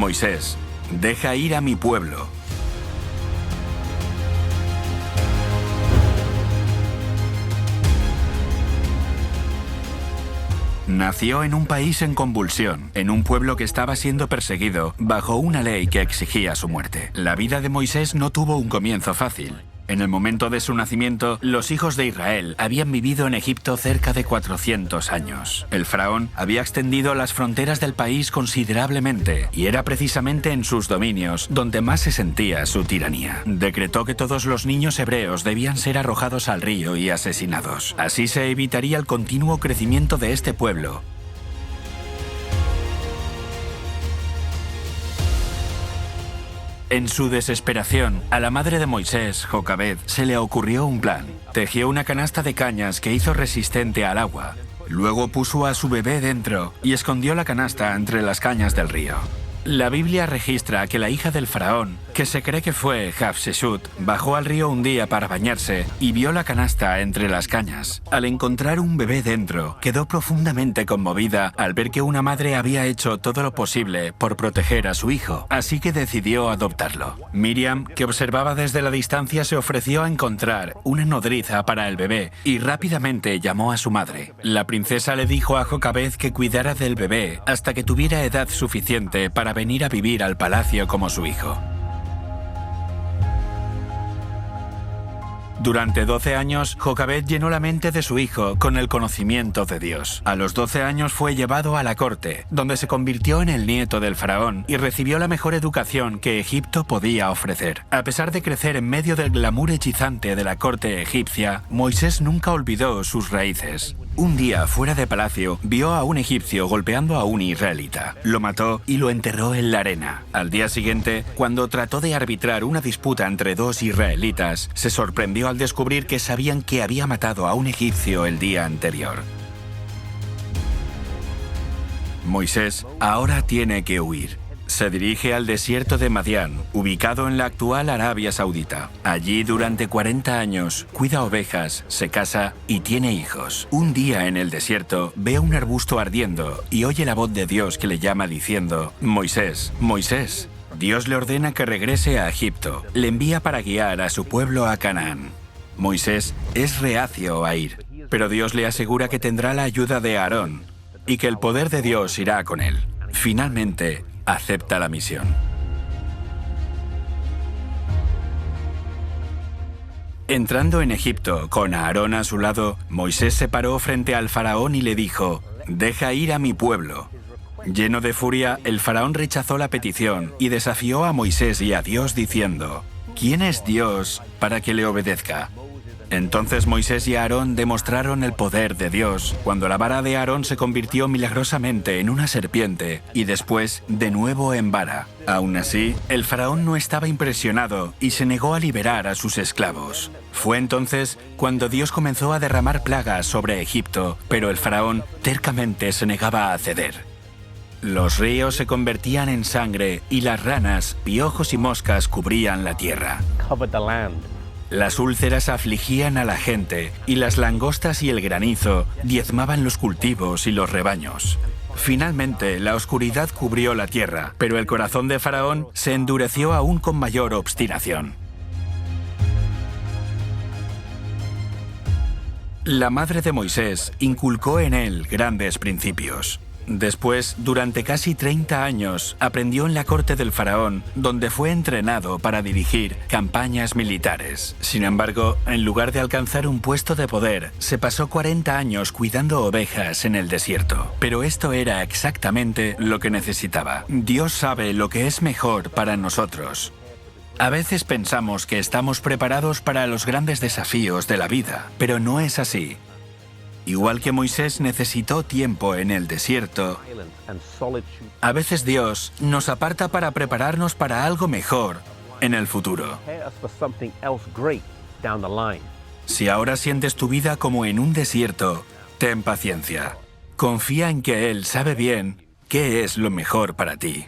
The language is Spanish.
Moisés, deja ir a mi pueblo. Nació en un país en convulsión, en un pueblo que estaba siendo perseguido bajo una ley que exigía su muerte. La vida de Moisés no tuvo un comienzo fácil. En el momento de su nacimiento, los hijos de Israel habían vivido en Egipto cerca de 400 años. El faraón había extendido las fronteras del país considerablemente y era precisamente en sus dominios donde más se sentía su tiranía. Decretó que todos los niños hebreos debían ser arrojados al río y asesinados. Así se evitaría el continuo crecimiento de este pueblo. En su desesperación, a la madre de Moisés, Jocabed, se le ocurrió un plan. Tejió una canasta de cañas que hizo resistente al agua. Luego puso a su bebé dentro y escondió la canasta entre las cañas del río. La Biblia registra que la hija del faraón, que se cree que fue Hatshepsut, bajó al río un día para bañarse y vio la canasta entre las cañas. Al encontrar un bebé dentro, quedó profundamente conmovida al ver que una madre había hecho todo lo posible por proteger a su hijo, así que decidió adoptarlo. Miriam, que observaba desde la distancia, se ofreció a encontrar una nodriza para el bebé y rápidamente llamó a su madre. La princesa le dijo a Jocabed que cuidara del bebé hasta que tuviera edad suficiente para venir a vivir al palacio como su hijo. Durante 12 años, Jocabed llenó la mente de su hijo con el conocimiento de Dios. A los 12 años fue llevado a la corte, donde se convirtió en el nieto del faraón y recibió la mejor educación que Egipto podía ofrecer. A pesar de crecer en medio del glamour hechizante de la corte egipcia, Moisés nunca olvidó sus raíces. Un día, fuera de palacio, vio a un egipcio golpeando a un israelita. Lo mató y lo enterró en la arena. Al día siguiente, cuando trató de arbitrar una disputa entre dos israelitas, se sorprendió al descubrir que sabían que había matado a un egipcio el día anterior. Moisés ahora tiene que huir. Se dirige al desierto de Madián, ubicado en la actual Arabia Saudita. Allí, durante 40 años, cuida ovejas, se casa y tiene hijos. Un día en el desierto, ve un arbusto ardiendo y oye la voz de Dios que le llama diciendo: «Moisés, Moisés». Dios le ordena que regrese a Egipto. Le envía para guiar a su pueblo a Canaán. Moisés es reacio a ir, pero Dios le asegura que tendrá la ayuda de Aarón y que el poder de Dios irá con él. Finalmente, acepta la misión. Entrando en Egipto, con Aarón a su lado, Moisés se paró frente al faraón y le dijo: «Deja ir a mi pueblo». Lleno de furia, el faraón rechazó la petición y desafió a Moisés y a Dios diciendo: «¿Quién es Dios para que le obedezca?». Entonces Moisés y Aarón demostraron el poder de Dios, cuando la vara de Aarón se convirtió milagrosamente en una serpiente y después de nuevo en vara. Aún así, el faraón no estaba impresionado y se negó a liberar a sus esclavos. Fue entonces cuando Dios comenzó a derramar plagas sobre Egipto, pero el faraón tercamente se negaba a ceder. Los ríos se convertían en sangre y las ranas, piojos y moscas cubrían la tierra. Las úlceras afligían a la gente y las langostas y el granizo diezmaban los cultivos y los rebaños. Finalmente, la oscuridad cubrió la tierra, pero el corazón de Faraón se endureció aún con mayor obstinación. La madre de Moisés inculcó en él grandes principios. Después, durante casi 30 años, aprendió en la corte del faraón, donde fue entrenado para dirigir campañas militares. Sin embargo, en lugar de alcanzar un puesto de poder, se pasó 40 años cuidando ovejas en el desierto. Pero esto era exactamente lo que necesitaba. Dios sabe lo que es mejor para nosotros. A veces pensamos que estamos preparados para los grandes desafíos de la vida, pero no es así. Igual que Moisés necesitó tiempo en el desierto, a veces Dios nos aparta para prepararnos para algo mejor en el futuro. Si ahora sientes tu vida como en un desierto, ten paciencia. Confía en que Él sabe bien qué es lo mejor para ti.